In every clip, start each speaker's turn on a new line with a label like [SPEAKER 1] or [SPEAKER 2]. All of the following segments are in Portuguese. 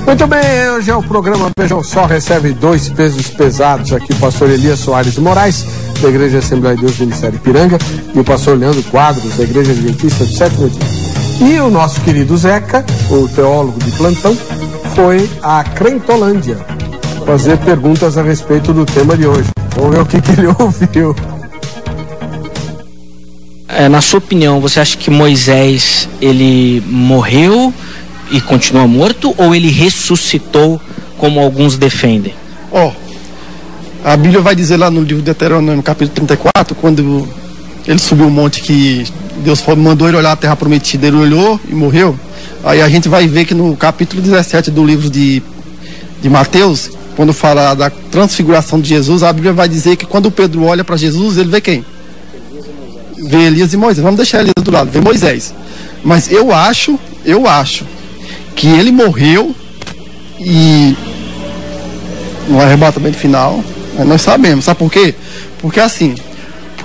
[SPEAKER 1] Muito bem, hoje é o programa Vejam Só, recebe dois pesos pesados aqui, o pastor Elias Soares Moraes, da Igreja Assembleia de Deus do Ministério Ipiranga, e o pastor Leandro Quadros, da Igreja Adventista do Sétimo Dia. E o nosso querido Zeca, o teólogo de plantão, foi a Crentolândia fazer perguntas a respeito do tema de hoje. Vamos ver o que ele ouviu.
[SPEAKER 2] Na sua opinião, você acha que Moisés, ele morreu e continua morto, ou ele ressuscitou, como alguns defendem?
[SPEAKER 3] A Bíblia vai dizer lá no livro de Deuteronômio, capítulo 34, quando ele subiu o monte que Deus mandou ele olhar a terra prometida, ele olhou e morreu. Aí a gente vai ver que no capítulo 17 do livro de Mateus, quando fala da transfiguração de Jesus, a Bíblia vai dizer que quando Pedro olha para Jesus, ele vê quem? Vê Elias e Moisés. Vamos deixar Elias do lado, vê Moisés. Mas eu acho que ele morreu e no arrebatamento final, nós sabemos. Sabe por quê? Porque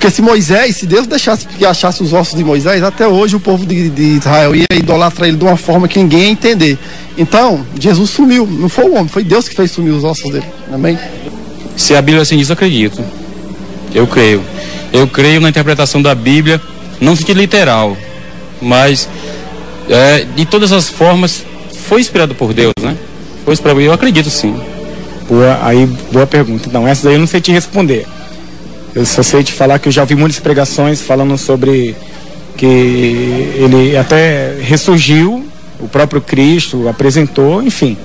[SPEAKER 3] se Moisés, se Deus deixasse que achasse os ossos de Moisés, até hoje o povo de Israel ia idolatrar ele de uma forma que ninguém ia entender. Então, Jesus sumiu, não foi o homem, foi Deus que fez sumir os ossos dele. Amém?
[SPEAKER 4] Se a Bíblia assim diz, eu acredito. Eu creio na interpretação da Bíblia, não no sentido literal, mas de todas as formas foi inspirado por Deus, né? Foi inspirado, eu acredito sim.
[SPEAKER 5] Boa pergunta. Não, essa daí eu não sei te responder. Eu só sei te falar que eu já ouvi muitas pregações falando sobre que ele até ressurgiu, o próprio Cristo apresentou, enfim.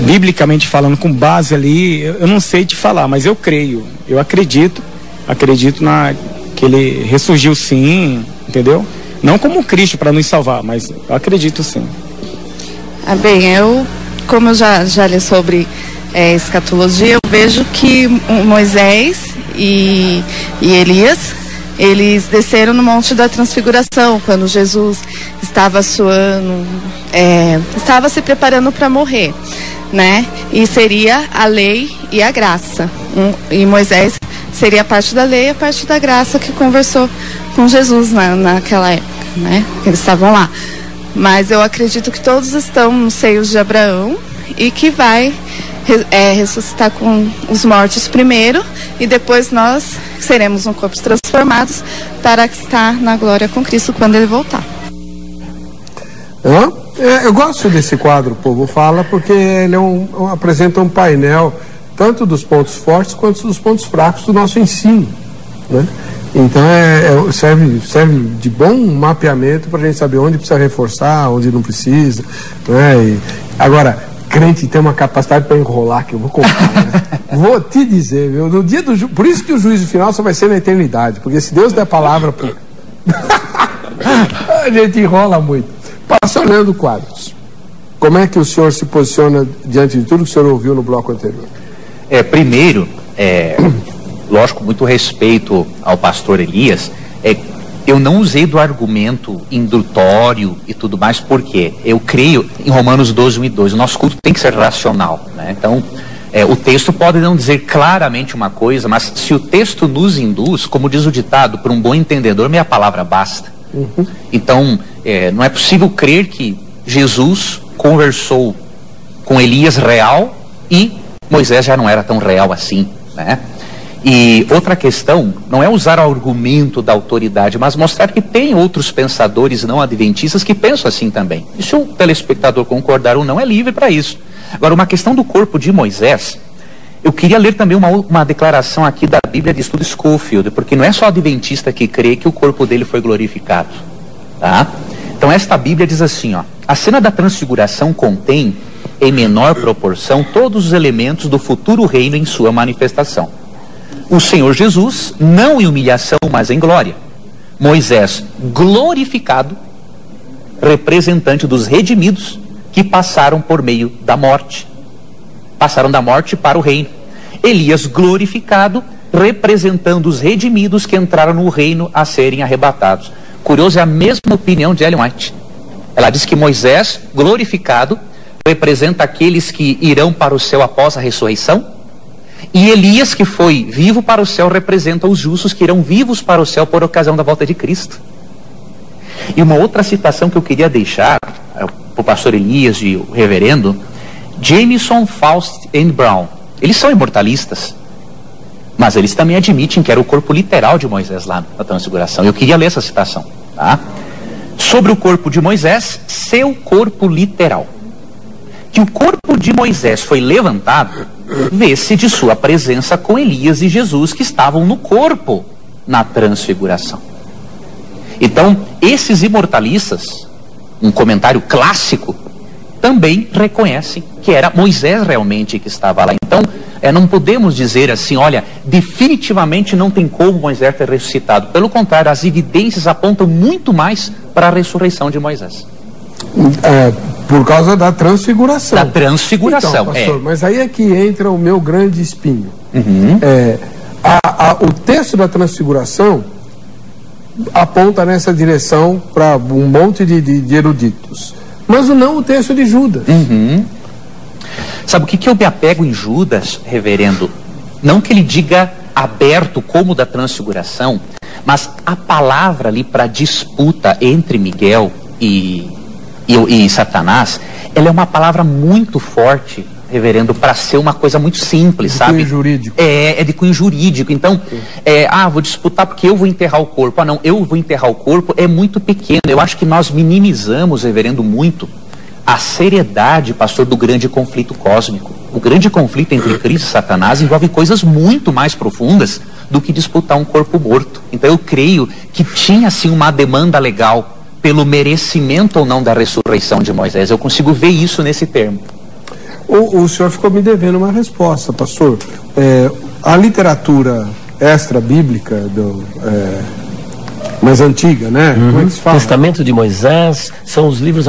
[SPEAKER 5] Biblicamente falando, com base ali, eu não sei te falar, mas eu creio, eu acredito que ele ressurgiu sim, entendeu? Não como Cristo para nos salvar, mas eu acredito sim.
[SPEAKER 6] Como eu já li sobre escatologia, eu vejo que Moisés e Elias, eles desceram no Monte da Transfiguração, quando Jesus estava suando, estava se preparando para morrer, né? E seria a lei e a graça. E Moisés seria a parte da lei e a parte da graça que conversou com Jesus naquela época, né? Eles estavam lá. Mas eu acredito que todos estão nos seios de Abraão e que vai ressuscitar com os mortos primeiro, e depois nós seremos um corpo transformados para estar na glória com Cristo quando ele voltar.
[SPEAKER 1] Eu gosto desse quadro, o Povo Fala, porque ele apresenta um painel tanto dos pontos fortes quanto dos pontos fracos do nosso ensino, né? Então serve de bom mapeamento para a gente saber onde precisa reforçar, onde não precisa, né? Agora, crente tem uma capacidade para enrolar que eu vou contar, né? Vou te dizer, viu? No dia do por isso que o juízo final só vai ser na eternidade, porque se Deus der a palavra a gente enrola muito. Pastor Leandro Quadros, como é que o senhor se posiciona diante de tudo que o senhor ouviu no bloco anterior?
[SPEAKER 7] Primeiro, lógico, muito respeito ao pastor Elias, eu não usei do argumento indutório e tudo mais, porque eu creio em Romanos 12, 1 e 2, o nosso culto tem que ser racional, né? Então, o texto pode não dizer claramente uma coisa, mas se o texto nos induz, como diz o ditado, para um bom entendedor, meia palavra basta. Então, não é possível crer que Jesus conversou com Elias real e Moisés já não era tão real assim, né? E outra questão não é usar o argumento da autoridade, mas mostrar que tem outros pensadores não adventistas que pensam assim também. E se o telespectador concordar ou não, é livre para isso. Agora, uma questão do corpo de Moisés, eu queria ler também uma declaração aqui da Bíblia de Estudo Scofield, porque não é só adventista que crê que o corpo dele foi glorificado, tá? Então esta Bíblia diz assim, a cena da transfiguração contém, em menor proporção, todos os elementos do futuro reino em sua manifestação. O Senhor Jesus, não em humilhação, mas em glória. Moisés, glorificado, representante dos redimidos que passaram por meio da morte. Passaram da morte para o reino. Elias, glorificado, representando os redimidos que entraram no reino a serem arrebatados. Curioso, é a mesma opinião de Ellen White. Ela diz que Moisés, glorificado, representa aqueles que irão para o céu após a ressurreição. E Elias, que foi vivo para o céu, representa os justos que irão vivos para o céu por ocasião da volta de Cristo. E uma outra citação que eu queria deixar, para o pastor Elias e o reverendo, Jameson, Faust e Brown, eles são imortalistas, mas eles também admitem que era o corpo literal de Moisés lá na transfiguração. Eu queria ler essa citação, tá? Sobre o corpo de Moisés, seu corpo literal. Que o corpo de Moisés foi levantado, vê-se de sua presença com Elias e Jesus, que estavam no corpo na transfiguração. Então, esses imortalistas, um comentário clássico, também reconhecem que era Moisés realmente que estava lá. Então, não podemos dizer assim, olha, definitivamente não tem como Moisés ter ressuscitado. Pelo contrário, as evidências apontam muito mais para a ressurreição de Moisés.
[SPEAKER 1] Por causa da transfiguração.
[SPEAKER 7] Da transfiguração,
[SPEAKER 1] então, pastor, mas aí é que entra o meu grande espinho. O texto da transfiguração aponta nessa direção para um monte de eruditos, mas não o texto de Judas.
[SPEAKER 7] Sabe o que eu me apego em Judas, reverendo? Não que ele diga aberto como da transfiguração, mas a palavra ali para disputa entre Miguel e Satanás, ela é uma palavra muito forte, reverendo, para ser uma coisa muito simples, sabe?
[SPEAKER 1] De cunho jurídico.
[SPEAKER 7] É de cunho jurídico. Então, vou disputar porque eu vou enterrar o corpo. Não, eu vou enterrar o corpo é muito pequeno. Eu acho que nós minimizamos, reverendo, muito a seriedade, pastor, do grande conflito cósmico. O grande conflito entre Cristo e Satanás envolve coisas muito mais profundas do que disputar um corpo morto. Então eu creio que tinha sim uma demanda legal pelo merecimento ou não da ressurreição de Moisés. Eu consigo ver isso nesse termo.
[SPEAKER 1] O senhor ficou me devendo uma resposta, pastor. A literatura extra-bíblica mais antiga, né? Como é que se fala?
[SPEAKER 8] Testamento de Moisés são os livros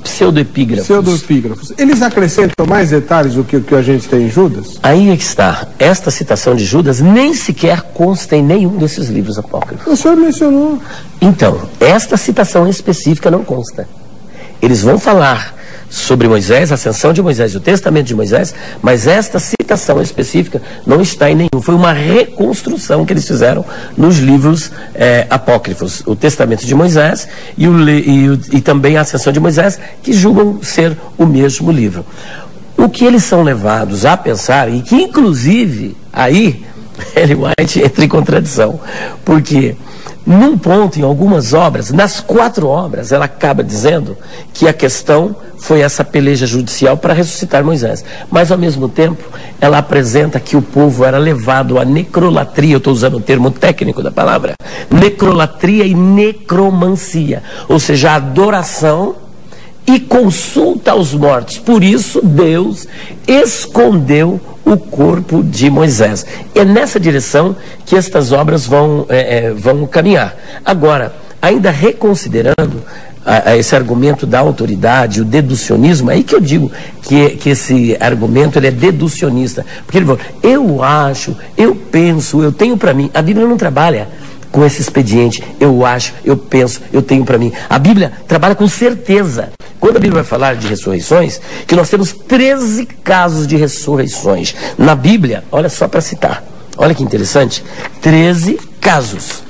[SPEAKER 8] pseudoepígrafos.
[SPEAKER 1] Pseudoepígrafos. Eles acrescentam mais detalhes do que o que a gente tem em Judas?
[SPEAKER 8] Aí é que está. Esta citação de Judas nem sequer consta em nenhum desses livros apócrifos.
[SPEAKER 1] O senhor mencionou.
[SPEAKER 8] Então, esta citação específica não consta. Eles vão falar sobre Moisés, a ascensão de Moisés e o testamento de Moisés, mas esta citação específica não está em nenhum. Foi uma reconstrução que eles fizeram nos livros apócrifos, o testamento de Moisés e também a ascensão de Moisés, que julgam ser o mesmo livro. O que eles são levados a pensar, e que inclusive aí Ellen White entra em contradição, porque num ponto, em algumas obras, nas 4 obras, ela acaba dizendo que a questão foi essa peleja judicial para ressuscitar Moisés. Mas, ao mesmo tempo, ela apresenta que o povo era levado à necrolatria, eu estou usando o termo técnico da palavra, necrolatria e necromancia, ou seja, a adoração e consulta aos mortos. Por isso, Deus escondeu o corpo de Moisés. É nessa direção que estas obras vão caminhar. Agora, ainda reconsiderando esse argumento da autoridade, o deducionismo, aí que eu digo que esse argumento ele é deducionista. Porque ele fala, eu acho, eu penso, eu tenho para mim. A Bíblia não trabalha com esse expediente, eu acho, eu penso, eu tenho para mim. A Bíblia trabalha com certeza. Quando a Bíblia vai falar de ressurreições, que nós temos 13 casos de ressurreições. Na Bíblia, olha só para citar, olha que interessante, 13 casos.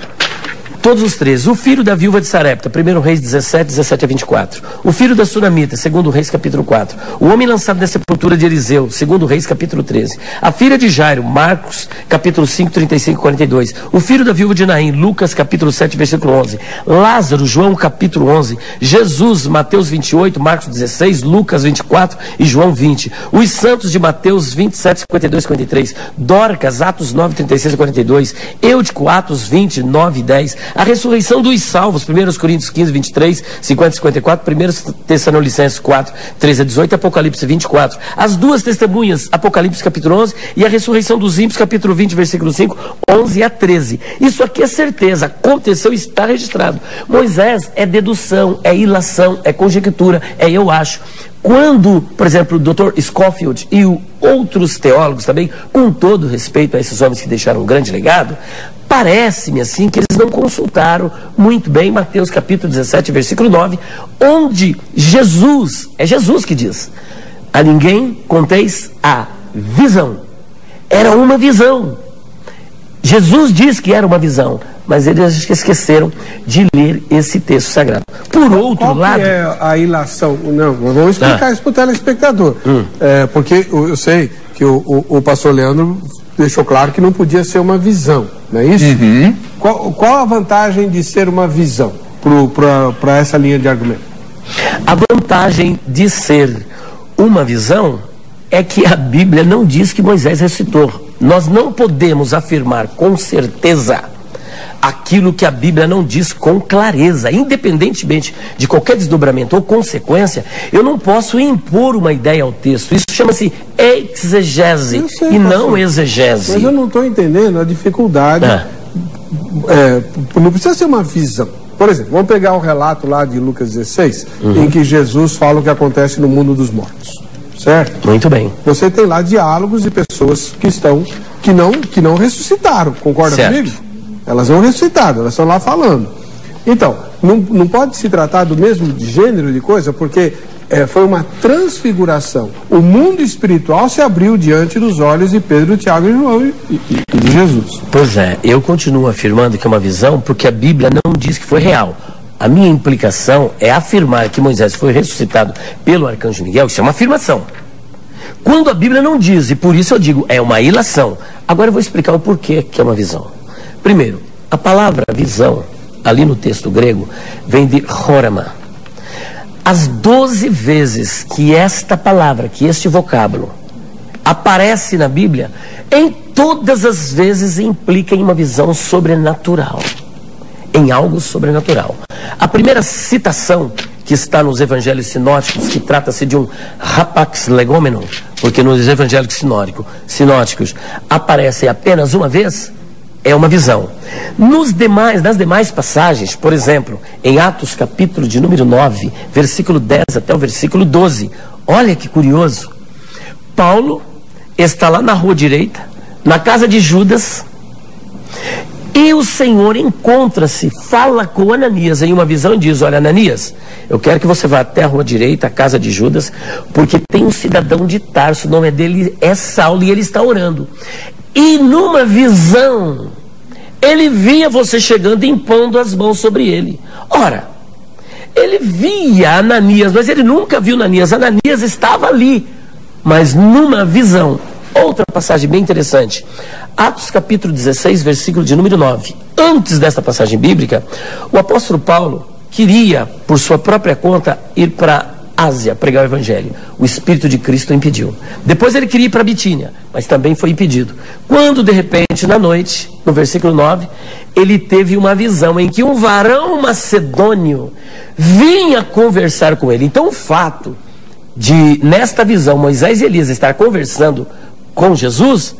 [SPEAKER 8] Todos os 13. O filho da viúva de Sarepta, 1 Reis 17, 17 a 24. O filho da Sunamita, 2 Reis capítulo 4. O homem lançado na sepultura de Eliseu, 2 Reis capítulo 13. A filha de Jairo, Marcos capítulo 5, 35 e 42. O filho da viúva de Naim, Lucas capítulo 7, versículo 11. Lázaro, João capítulo 11. Jesus, Mateus 28, Marcos 16, Lucas 24 e João 20. Os santos de Mateus 27, 52 e 53. Dorcas, Atos 9, 36 e 42. Eutico, Atos 20, 9 e 10. A ressurreição dos salvos, 1 Coríntios 15, 23, 50 e 54, 1 Tessalonicenses 4, 13 a 18 e Apocalipse 24. As 2 testemunhas, Apocalipse capítulo 11 e a ressurreição dos ímpios, capítulo 20, versículo 5, 11 a 13. Isso aqui é certeza, aconteceu e está registrado. Moisés é dedução, é ilação, é conjectura, é eu acho. Quando, por exemplo, o Dr. Scofield e outros teólogos também, com todo respeito a esses homens que deixaram um grande legado, parece-me assim que eles não consultaram muito bem Mateus capítulo 17, versículo 9, onde Jesus, é Jesus que diz, a ninguém conteis a visão. Era uma visão. Jesus diz que era uma visão, mas eles esqueceram de ler esse texto sagrado. Por outro lado...
[SPEAKER 1] Qual é a ilação? Não, vamos explicar isso para o telespectador. Porque eu sei que o pastor Leandro deixou claro que não podia ser uma visão, não é isso? Qual a vantagem de ser uma visão para essa linha de argumento?
[SPEAKER 8] A vantagem de ser uma visão é que a Bíblia não diz que Moisés ressuscitou. Nós não podemos afirmar com certeza aquilo que a Bíblia não diz com clareza. Independentemente de qualquer desdobramento ou consequência, eu não posso impor uma ideia ao texto. Isso chama-se exegese e não exegese.
[SPEAKER 1] Mas eu não estou entendendo a dificuldade. Não precisa ser uma visão. Por exemplo, vamos pegar o relato lá de Lucas 16, em que Jesus fala o que acontece no mundo dos mortos. Certo?
[SPEAKER 8] Muito bem.
[SPEAKER 1] Você tem lá diálogos de pessoas que não ressuscitaram, concorda comigo? Elas não ressuscitaram, elas estão lá falando. Então, não pode se tratar do mesmo gênero de coisa, porque foi uma transfiguração. O mundo espiritual se abriu diante dos olhos de Pedro, Tiago e João e de Jesus.
[SPEAKER 8] Pois é, eu continuo afirmando que é uma visão, porque a Bíblia não diz que foi real. A minha implicação é afirmar que Moisés foi ressuscitado pelo arcanjo Miguel. Isso é uma afirmação. Quando a Bíblia não diz, e por isso eu digo, é uma ilação. Agora eu vou explicar o porquê que é uma visão. Primeiro, a palavra visão, ali no texto grego, vem de chorama. As 12 vezes que esta palavra, que este vocábulo, aparece na Bíblia, em todas as vezes implica em uma visão sobrenatural. Em algo sobrenatural. A primeira citação que está nos evangelhos sinóticos, que trata-se de um rapax legômeno, porque nos evangelhos sinóticos aparece apenas uma vez, é uma visão. Nas demais passagens, por exemplo, em Atos capítulo de número 9, versículo 10 até o versículo 12, olha que curioso, Paulo está lá na rua direita, na casa de Judas, e o Senhor encontra-se, fala com Ananias em uma visão e diz: olha, Ananias, eu quero que você vá até a rua direita, a casa de Judas, porque tem um cidadão de Tarso, o nome dele é Saulo, e ele está orando. E numa visão, ele via você chegando e impondo as mãos sobre ele. Ora, ele via Ananias, mas ele nunca viu Ananias. Ananias estava ali, mas numa visão. Outra passagem bem interessante, Atos capítulo 16, versículo de número 9. Antes desta passagem bíblica, o apóstolo Paulo queria, por sua própria conta, ir para Ásia pregar o evangelho. O Espírito de Cristo o impediu. Depois ele queria ir para Bitínia, mas também foi impedido. Quando de repente, na noite, no versículo 9, ele teve uma visão em que um varão macedônio vinha conversar com ele. Então o fato de, nesta visão, Moisés e Elias estar conversando com Jesus,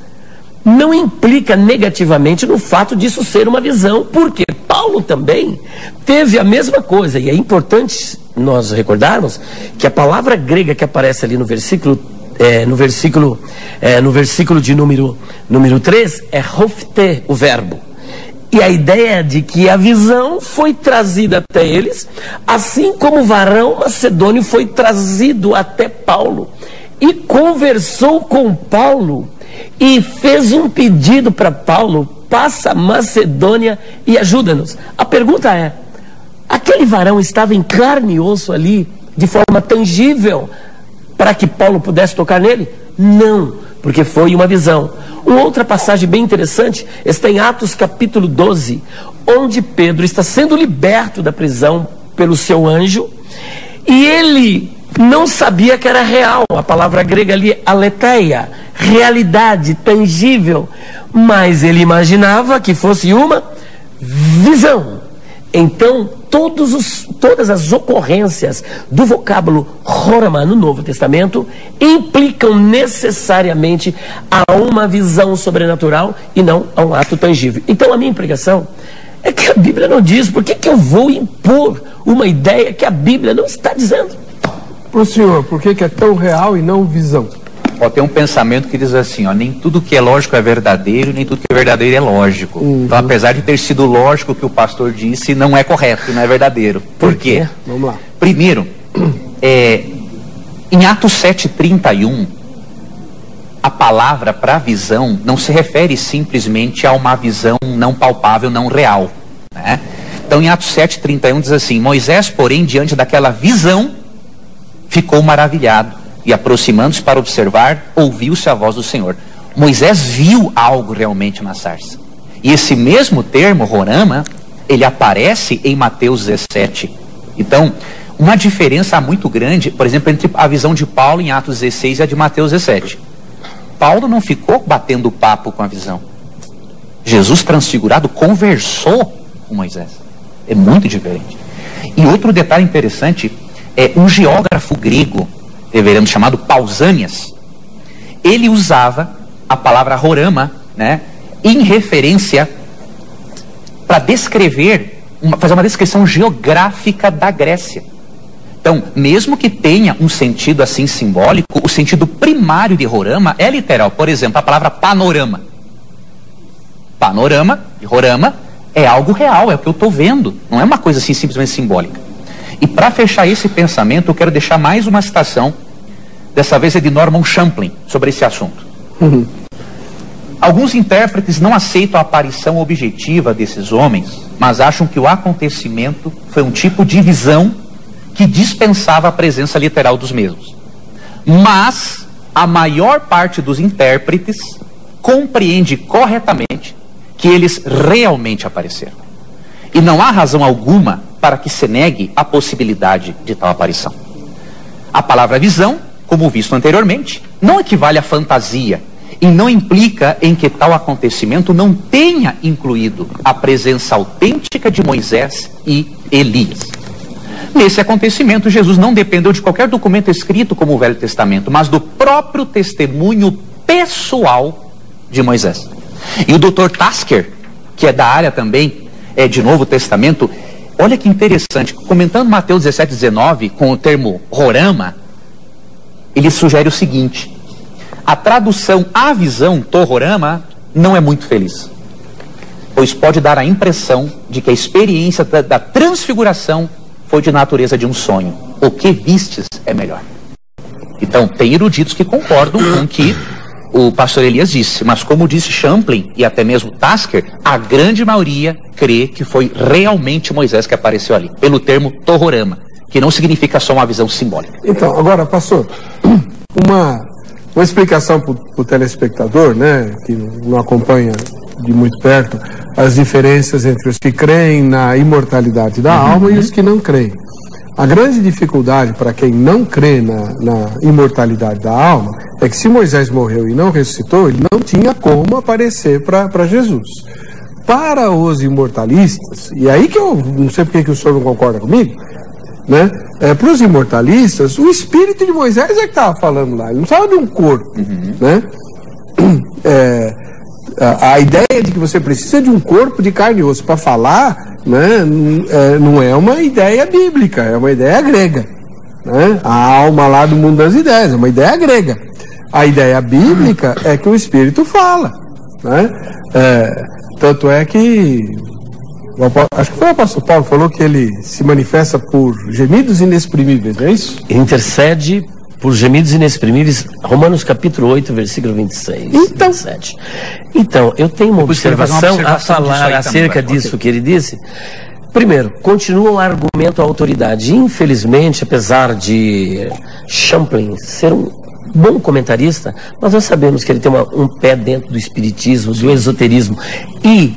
[SPEAKER 8] não implica negativamente no fato disso ser uma visão, porque Paulo também teve a mesma coisa, e é importante nós recordarmos que a palavra grega que aparece ali no versículo de número 3 é hofte, o verbo. E a ideia de que a visão foi trazida até eles, assim como o varão macedônio foi trazido até Paulo. E conversou com Paulo e fez um pedido para Paulo: passa a Macedônia e ajuda-nos. A pergunta é: aquele varão estava em carne e osso ali, de forma tangível, para que Paulo pudesse tocar nele? Não, porque foi uma visão. Uma outra passagem bem interessante está em Atos capítulo 12, onde Pedro está sendo liberto da prisão pelo seu anjo, e ele não sabia que era real. A palavra grega ali, aletheia, realidade, tangível, mas ele imaginava que fosse uma visão. Então, todas as ocorrências do vocábulo chorama no Novo Testamento implicam necessariamente a uma visão sobrenatural e não a um ato tangível. Então, a minha implicação é que a Bíblia não diz. Por que eu vou impor uma ideia que a Bíblia não está dizendo?
[SPEAKER 1] Para o senhor, por que é tão real e não visão?
[SPEAKER 7] Tem um pensamento que diz assim, nem tudo que é lógico é verdadeiro, nem tudo que é verdadeiro é lógico. Então, apesar de ter sido lógico o que o pastor disse, não é correto, não é verdadeiro. Por quê?
[SPEAKER 1] Vamos lá.
[SPEAKER 7] Primeiro, em Atos 7:31, a palavra para visão não se refere simplesmente a uma visão não palpável, não real, né? Então em Atos 7:31 diz assim: Moisés, porém, diante daquela visão, ficou maravilhado, e aproximando-se para observar, ouviu-se a voz do Senhor. Moisés viu algo realmente na sarça. E esse mesmo termo, Horama, ele aparece em Mateus 17. Então, uma diferença muito grande, por exemplo, entre a visão de Paulo em Atos 16 e a de Mateus 17. Paulo não ficou batendo papo com a visão. Jesus transfigurado conversou com Moisés. É muito diferente. E outro detalhe interessante é um geógrafo grego, deveríamos chamado Pausanias. Ele usava a palavra Horama, né, em referência para descrever, fazer uma descrição geográfica da Grécia. Então, mesmo que tenha um sentido assim simbólico, o sentido primário de Horama é literal. Por exemplo, a palavra panorama. Panorama de Horama é algo real, é o que eu estou vendo. Não é uma coisa assim simplesmente simbólica. E para fechar esse pensamento, eu quero deixar mais uma citação. Dessa vez é de Norman Champlin, sobre esse assunto. Alguns intérpretes não aceitam a aparição objetiva desses homens, mas acham que o acontecimento foi um tipo de visão que dispensava a presença literal dos mesmos. Mas a maior parte dos intérpretes compreende corretamente que eles realmente apareceram. E não há razão alguma para que se negue a possibilidade de tal aparição. A palavra visão, como visto anteriormente, não equivale à fantasia e não implica em que tal acontecimento não tenha incluído a presença autêntica de Moisés e Elias. Nesse acontecimento, Jesus não dependeu de qualquer documento escrito como o Velho Testamento, mas do próprio testemunho pessoal de Moisés. E o Dr. Tasker, que é da área também de Novo Testamento, olha que interessante, comentando Mateus 17:19 com o termo Horama, ele sugere o seguinte: a tradução "a visão", Tororama, não é muito feliz, pois pode dar a impressão de que a experiência da transfiguração foi de natureza de um sonho. O que vistes é melhor. Então, tem eruditos que concordam com o que o pastor Elias disse, mas como disse Champlin e até mesmo Tasker, a grande maioria crê que foi realmente Moisés que apareceu ali, pelo termo Tororama, que não significa só uma visão simbólica.
[SPEAKER 1] Então, agora, pastor, uma explicação para o telespectador, né, que não acompanha de muito perto as diferenças entre os que creem na imortalidade da alma e os que não creem. A grande dificuldade para quem não crê na imortalidade da alma é que se Moisés morreu e não ressuscitou, ele não tinha como aparecer para Jesus. Para os imortalistas, e aí que eu não sei porque que o senhor não concorda comigo, né? Para os imortalistas, o espírito de Moisés é que estava falando lá, ele não precisava de um corpo, né? A ideia de que você precisa de um corpo de carne e osso para falar, né, não é uma ideia bíblica, é uma ideia grega, né? A alma lá do mundo das ideias, é uma ideia grega. A ideia bíblica é que o espírito fala, né? Tanto é que acho que foi o apóstolo Paulo que falou que ele se manifesta por gemidos inexprimíveis, não é isso?
[SPEAKER 8] Intercede por gemidos inexprimíveis, Romanos capítulo 8, versículo 26,
[SPEAKER 1] então,
[SPEAKER 8] 27. Então, eu tenho uma observação a falar acerca disso que ele disse. Primeiro, continua o argumento à autoridade. Infelizmente, apesar de Champlin ser um bom comentarista, mas nós sabemos que ele tem um pé dentro do espiritismo, do esoterismo. E,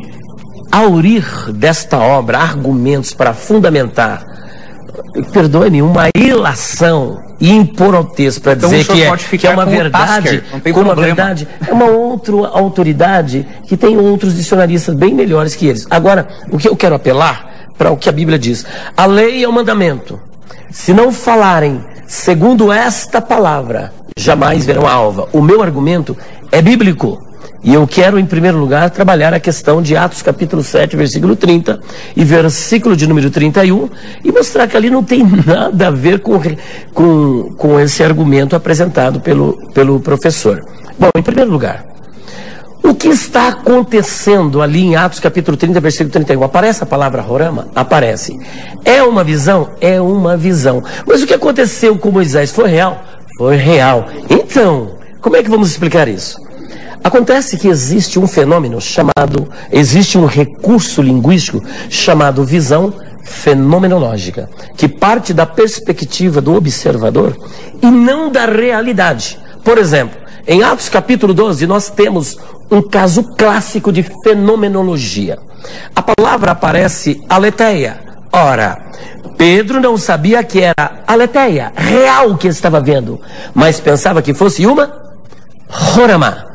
[SPEAKER 8] aurir desta obra argumentos para fundamentar, perdoe-me, uma ilação e impor ao texto para dizer que é uma verdade, como a verdade, é uma outra autoridade que tem outros dicionaristas bem melhores que eles. Agora, o que eu quero apelar para o que a Bíblia diz: a lei é o mandamento. Se não falarem segundo esta palavra, jamais verão a alva. O meu argumento é bíblico. E eu quero, em primeiro lugar, trabalhar a questão de Atos capítulo 7, versículo 30 e versículo de número 31 e mostrar que ali não tem nada a ver com esse argumento apresentado pelo professor. Bom, em primeiro lugar, o que está acontecendo ali em Atos capítulo 30, versículo 31? Aparece a palavra Horama? Aparece. É uma visão? É uma visão. Mas o que aconteceu com Moisés foi real? Foi real. Então, Como é que vamos explicar isso? Acontece que existe um fenômeno existe um recurso linguístico chamado visão fenomenológica, que parte da perspectiva do observador e não da realidade. Por exemplo, em Atos capítulo 12, nós temos um caso clássico de fenomenologia. A palavra aparece aletheia. Ora, Pedro não sabia que era aletheia, real que estava vendo, mas pensava que fosse uma horama.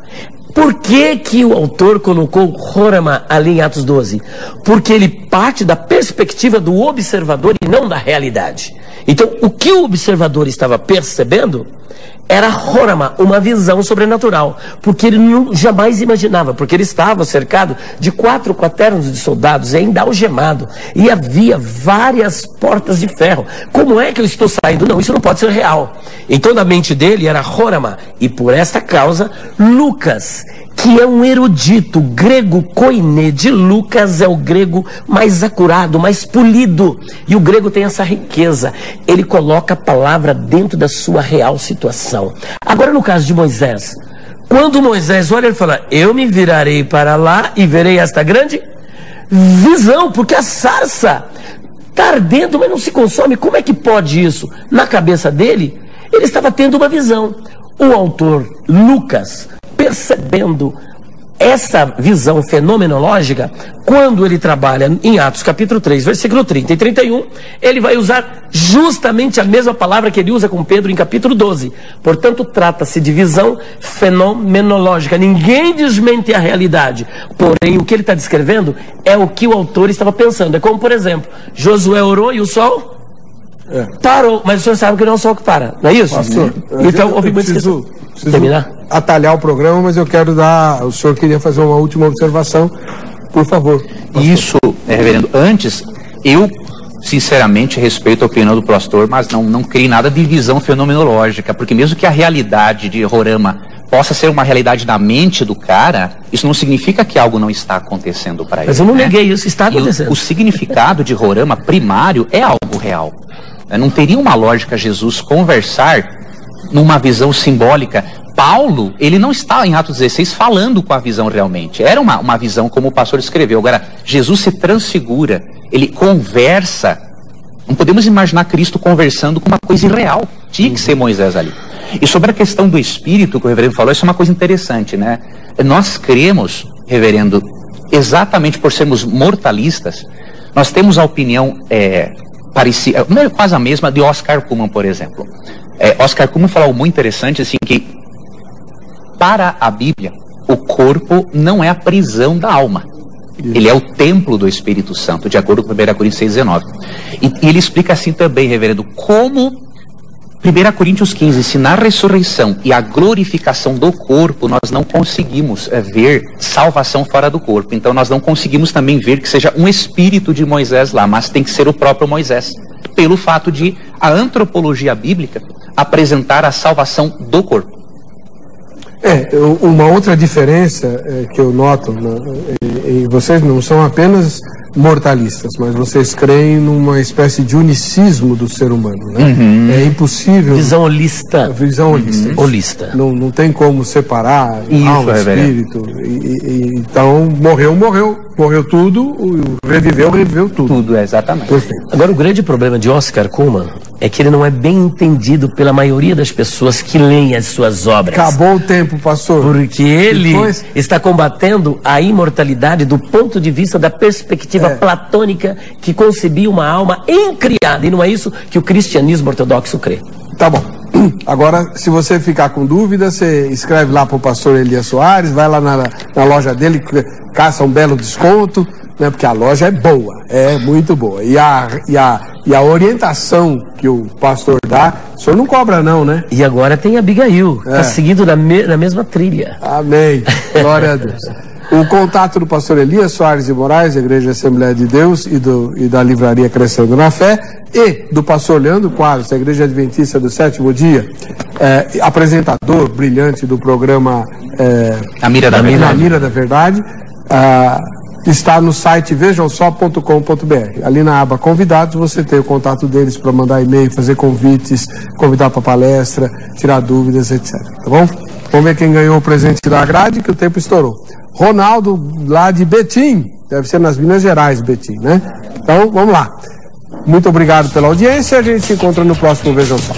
[SPEAKER 8] Por que que o autor colocou horama ali em Atos 12? Porque ele parte da perspectiva do observador e não da realidade. Então, o que o observador estava percebendo era horama, uma visão sobrenatural, porque ele jamais imaginava, porque ele estava cercado de 4 quaternos de soldados, ainda algemado, e havia várias portas de ferro. Como é que eu estou saindo? Não, isso não pode ser real. Então, na mente dele era horama, e por esta causa, Lucas, que é um erudito, grego koiné de Lucas é o grego mais acurado, mais polido, e o grego tem essa riqueza, ele coloca a palavra dentro da sua real situação. Agora no caso de Moisés, quando Moisés olha, ele fala, eu me virarei para lá e verei esta grande visão, porque a sarça está ardendo, mas não se consome. Como é que pode isso? Na cabeça dele, ele estava tendo uma visão. O autor Lucas, percebendo essa visão fenomenológica, quando ele trabalha em Atos capítulo 3, versículo 30 e 31, ele vai usar justamente a mesma palavra que ele usa com Pedro em capítulo 12. Portanto, trata-se de visão fenomenológica. Ninguém desmente a realidade. Porém, o que ele está descrevendo é o que o autor estava pensando. É como, por exemplo, Josué orou e o sol parou. Mas o senhor sabe que não é o sol que para, não é isso?
[SPEAKER 1] Pastor,
[SPEAKER 8] então,
[SPEAKER 1] eu preciso
[SPEAKER 8] terminar?
[SPEAKER 1] Atalhar o programa, mas eu quero dar... O senhor queria fazer uma última observação, por favor. Pastor.
[SPEAKER 7] Isso, reverendo, antes, eu sinceramente respeito a opinião do pastor, mas não crio nada de visão fenomenológica, porque mesmo que a realidade de Horama possa ser uma realidade da mente do cara, isso não significa que algo não está acontecendo para ele.
[SPEAKER 8] Mas eu não neguei isso, está acontecendo.
[SPEAKER 7] O significado de Horama primário é algo real. Não teria uma lógica Jesus conversar numa visão simbólica. Paulo, ele não está em Atos 16 falando com a visão realmente. Era uma visão como o pastor escreveu. Agora, Jesus se transfigura, ele conversa. Não podemos imaginar Cristo conversando com uma coisa irreal. Tinha que ser Moisés ali. E sobre a questão do Espírito que o reverendo falou, isso é uma coisa interessante, né? Nós cremos, reverendo, exatamente por sermos mortalistas, nós temos a opinião parecida, não é quase a mesma, de Oscar Cullmann, por exemplo. Oscar Cullmann falou algo muito interessante, assim, que para a Bíblia, o corpo não é a prisão da alma. Ele é o templo do Espírito Santo, de acordo com 1 Coríntios 6,19. E ele explica assim também, reverendo, como 1 Coríntios 15, se na ressurreição e a glorificação do corpo, nós não conseguimos ver salvação fora do corpo. Então nós não conseguimos também ver que seja um espírito de Moisés lá, mas tem que ser o próprio Moisés. Pelo fato de a antropologia bíblica apresentar a salvação do corpo.
[SPEAKER 1] Uma outra diferença que eu noto, vocês não são apenas mortalistas, mas vocês creem numa espécie de unicismo do ser humano, né?
[SPEAKER 7] Uhum.
[SPEAKER 1] É impossível...
[SPEAKER 8] Visão holista.
[SPEAKER 1] Visão holista.
[SPEAKER 8] Uhum. Holista.
[SPEAKER 1] Não tem como separar alma, espírito. Então, morreu tudo, reviveu tudo.
[SPEAKER 7] Tudo, exatamente.
[SPEAKER 1] Perfeito.
[SPEAKER 8] Agora, o grande problema de Oscar Cullmann é que ele não é bem entendido pela maioria das pessoas que leem as suas obras.
[SPEAKER 1] Acabou o tempo, pastor.
[SPEAKER 8] Porque ele está combatendo a imortalidade do ponto de vista da perspectiva platônica que concebia uma alma incriada. E não é isso que o cristianismo ortodoxo crê.
[SPEAKER 1] Tá bom. Agora, se você ficar com dúvida, você escreve lá para o pastor Elias Soares, vai lá na loja dele, caça um belo desconto, né, porque a loja é boa, é muito boa. E a orientação que o pastor dá, o senhor não cobra não, né?
[SPEAKER 8] E agora tem a Abigail, está seguindo na mesma trilha.
[SPEAKER 1] Amém. Glória a Deus. O contato do pastor Elias Soares de Moraes, da Igreja Assembleia de Deus e da Livraria Crescendo na Fé, e do pastor Leandro Quadros, da Igreja Adventista do Sétimo Dia, apresentador brilhante do programa
[SPEAKER 7] A Mira da
[SPEAKER 1] Verdade, está no site vejamsó.com.br. Ali na aba convidados você tem o contato deles para mandar e-mail, fazer convites, convidar para palestra, tirar dúvidas, etc. Tá bom? Vamos ver quem ganhou o presente da grade, que o tempo estourou. Ronaldo, lá de Betim. Deve ser nas Minas Gerais, Betim, né? Então, vamos lá. Muito obrigado pela audiência. A gente se encontra no próximo Vejam Só.